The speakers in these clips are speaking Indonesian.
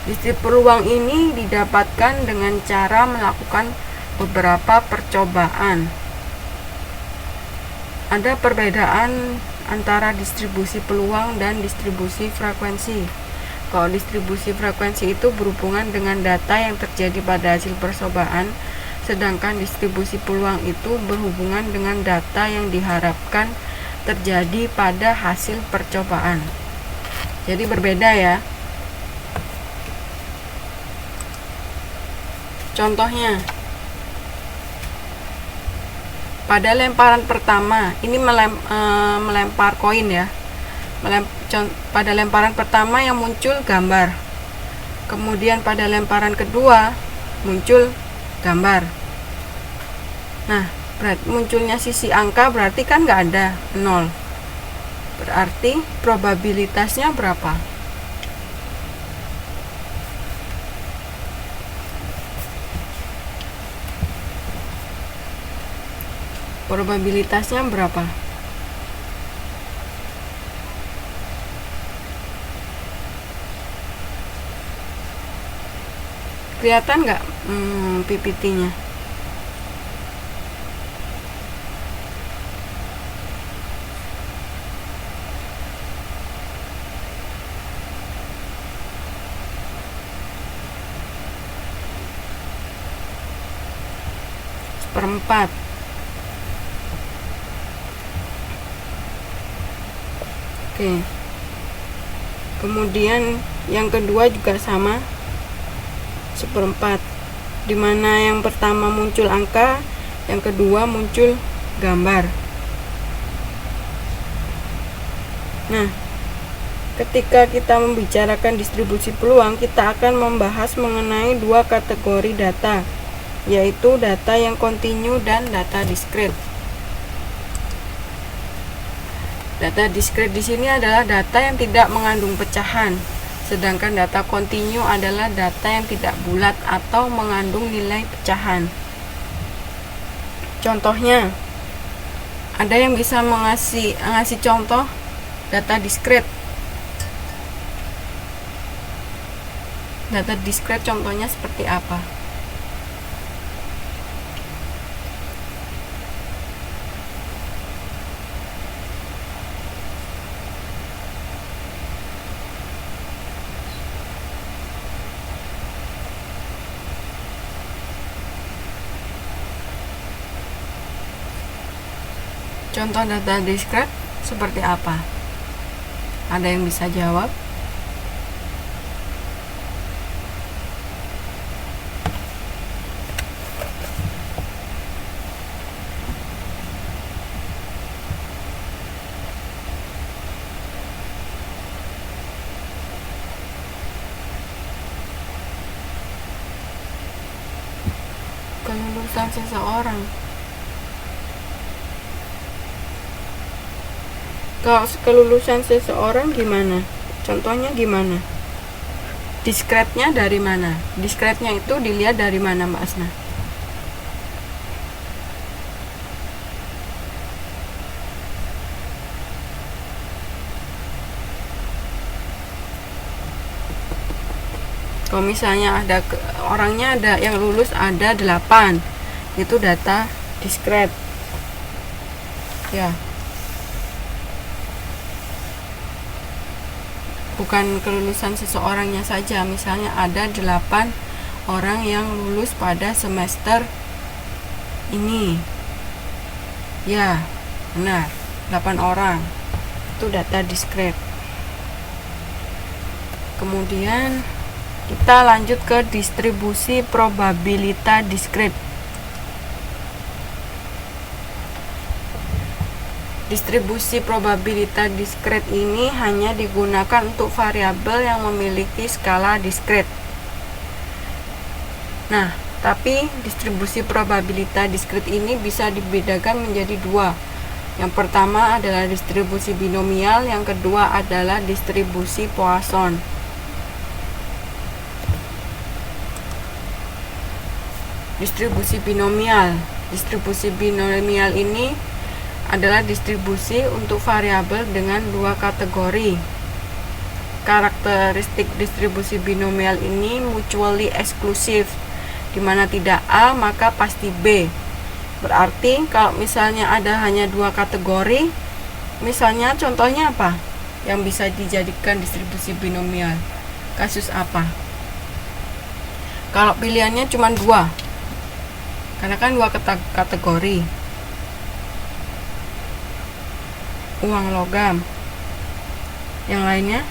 Distribusi peluang ini didapatkan dengan cara melakukan beberapa percobaan. Ada perbedaan antara distribusi peluang dan distribusi frekuensi. Kalau distribusi frekuensi itu berhubungan dengan data yang terjadi pada hasil percobaan, sedangkan distribusi peluang itu berhubungan dengan data yang diharapkan terjadi pada hasil percobaan. Jadi berbeda ya. Contohnya, pada lemparan pertama, ini melempar koin ya. Pada lemparan pertama yang muncul gambar. Kemudian pada lemparan kedua muncul gambar. Nah, berarti munculnya sisi angka berarti kan nggak ada, 0. Berarti probabilitasnya berapa? Probabilitasnya berapa? Kelihatan nggak PPT-nya? Seperempat. Oke. Kemudian yang kedua juga sama, seperempat, dimana yang pertama muncul angka, yang kedua muncul gambar. Nah, ketika kita membicarakan distribusi peluang, kita akan membahas mengenai dua kategori data, yaitu data yang kontinu dan data diskret. Data diskret di sini adalah data yang tidak mengandung pecahan, sedangkan data kontinu adalah data yang tidak bulat atau mengandung nilai pecahan. Contohnya, ada yang bisa ngasih contoh data diskret. Data diskret contohnya seperti apa? Contoh data diskret seperti apa? Ada yang bisa jawab? Kelulusan seseorang. Kalau kelulusan seseorang gimana? Contohnya gimana? Diskretnya dari mana? Diskretnya itu dilihat dari mana, Mbak Asna? Kalau misalnya ada orangnya ada yang lulus ada 8, itu data diskret. Ya. Bukan kelulusan seseorangnya saja, misalnya ada 8 orang yang lulus pada semester ini. Ya, benar, 8 orang. Itu data diskret. Kemudian kita lanjut ke distribusi probabilitas diskret. Distribusi probabilitas diskret ini hanya digunakan untuk variabel yang memiliki skala diskret. Nah, tapi distribusi probabilitas diskret ini bisa dibedakan menjadi dua. Yang pertama adalah distribusi binomial, yang kedua adalah distribusi Poisson. Distribusi binomial. Distribusi binomial ini adalah distribusi untuk variabel dengan dua kategori. karakteristik distribusi binomial ini mutually exclusive, dimana tidak A maka pasti B. Berarti kalau misalnya ada hanya dua kategori, misalnya contohnya apa yang bisa dijadikan distribusi binomial, kasus apa? Kalau pilihannya cuma dua, karena kan dua kategori, uang logam, yang lainnya.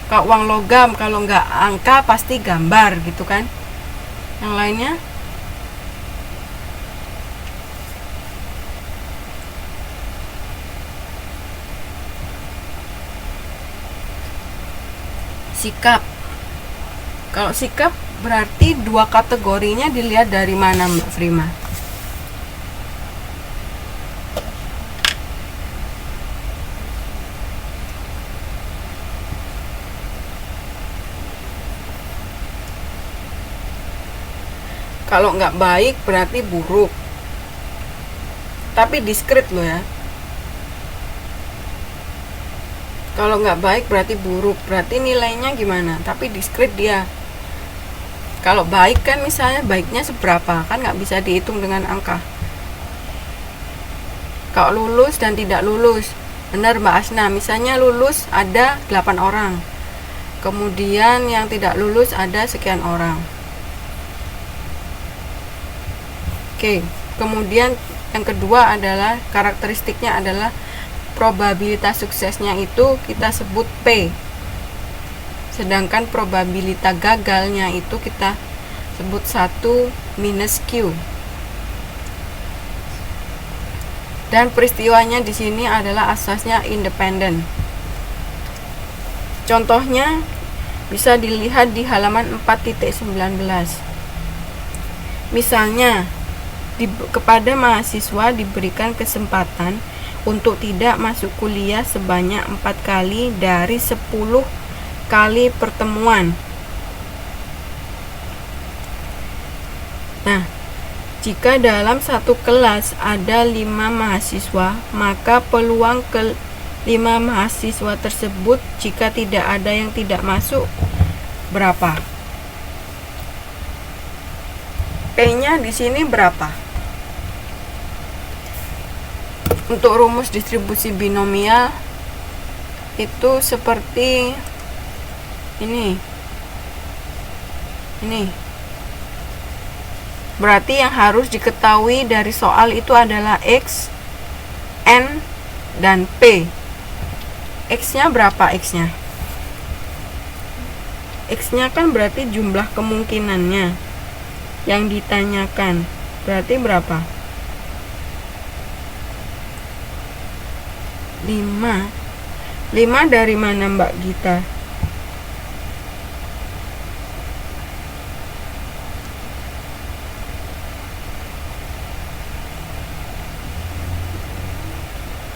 Kalau uang logam, kalau nggak angka pasti gambar gitu kan. Yang lainnya sikap. Kalau sikap berarti dua kategorinya dilihat dari mana, Mbak Frima? Kalau nggak baik berarti buruk, tapi diskrit loh ya. Kalau nggak baik berarti buruk, berarti nilainya gimana, tapi diskrit dia. Kalau baik kan misalnya baiknya seberapa, kan nggak bisa dihitung dengan angka. Kalau lulus dan tidak lulus, benar Mbak Asna, misalnya lulus ada 8 orang, kemudian yang tidak lulus ada sekian orang. Oke, kemudian yang kedua adalah karakteristiknya adalah probabilitas suksesnya itu kita sebut P, sedangkan probabilitas gagalnya itu kita sebut 1 minus Q. Dan peristiwanya di sini adalah asasnya independen. Contohnya bisa dilihat di halaman 4.19. Misalnya kepada mahasiswa diberikan kesempatan untuk tidak masuk kuliah sebanyak 4 kali dari 10 kali pertemuan. Nah, jika dalam satu kelas ada 5 mahasiswa, maka peluang ke 5 mahasiswa tersebut jika tidak ada yang tidak masuk berapa? P-nya di sini berapa? Untuk rumus distribusi binomial itu seperti ini. Berarti yang harus diketahui dari soal itu adalah X, N, dan P. X-nya berapa X-nya? X-nya kan berarti jumlah kemungkinannya yang ditanyakan. Berarti berapa? 5 dari mana Mbak Gita?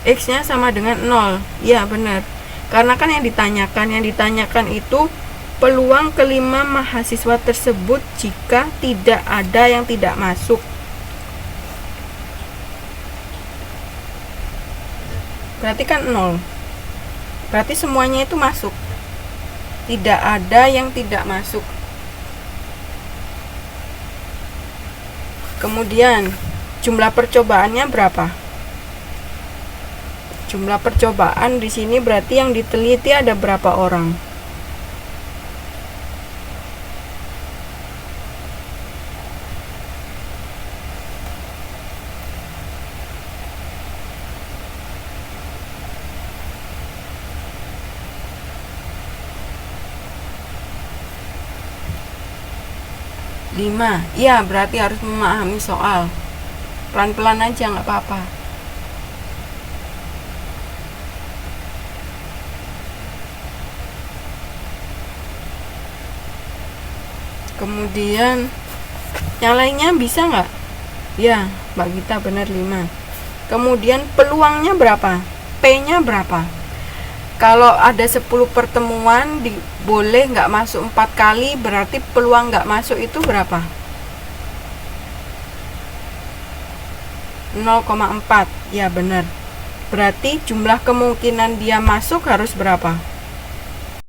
X-nya sama dengan 0. Ya benar, karena kan yang ditanyakan itu peluang kelima mahasiswa tersebut jika tidak ada yang tidak masuk. Berarti kan 0. Berarti semuanya itu masuk. Tidak ada yang tidak masuk. Kemudian jumlah percobaannya berapa? Jumlah percobaan di sini berarti yang diteliti ada berapa orang? Lima. Ya, berarti harus memahami soal. Pelan-pelan aja, nggak apa-apa. Kemudian yang lainnya bisa nggak? Ya, Mbak Gita benar 5. Kemudian peluangnya berapa? P-nya berapa? Kalau ada 10 pertemuan boleh nggak masuk 4 kali, berarti peluang nggak masuk itu berapa? 0,4. Ya benar. Berarti jumlah kemungkinan dia masuk harus berapa?